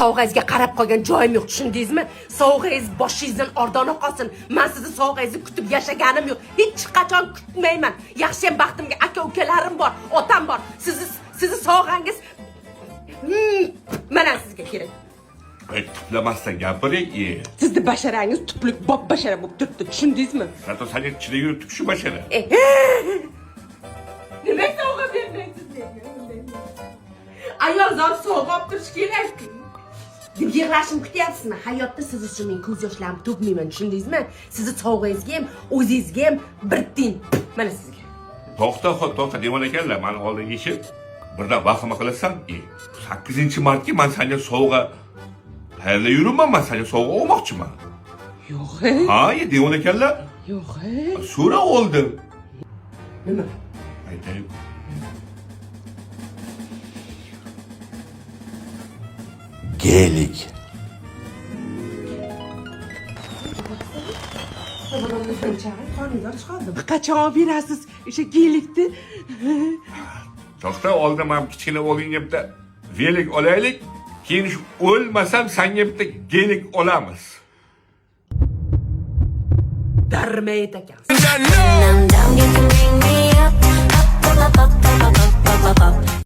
sovg'angizga qarab qolgan joyim yo'q, tushundingizmi? Sovg'angiz boshingizdan ordona qolsin. Men sizni sovg'angizni kutib yashaganim yo'q. Hech qachon kutmayman. Yaxshiyam baxtimga aka-ukalarim bor, otam bor. Sizni sovg'angiz mana sizga kerak. Tuplamasdan gapiring. Sizni basharangiz tuplik bob bashara bo'lib turibdi, tushundingizmi? Sato sani ichida yuribdi shu bashara. Nima sovg'a bermaysiz ayol zot sovg'a olib turish kerak. Deb yig'lashimni kutyapsizmi? Hayotda siz uchun men ko'z yoshlarimni to'kmayman, tushundingizmi? Sizni sovg'angizga ham, o'zingizga ham bir tiyin. Mana sizga. To'xta degan ekanlar, meni oldinga ishib, birdan vahima qilasan. 8-martga men senga sovg'a tayyorlab yuribman, men senga sovg'a olmoqchiman. Yo'q, ha, degan ekanlar. Yo'q. So'ra oldim. Nima? Aytayim. Gelik. Qachon olib berasiz o'sha gelikni? To'xta, oldin men kichkina o'g'lingga bitta velik olaylik, keyin o'lmasam senga bitta gelik olamiz. Darmayet ekan. Down, you can bring me up, up, up, up, up, up, up, up, up.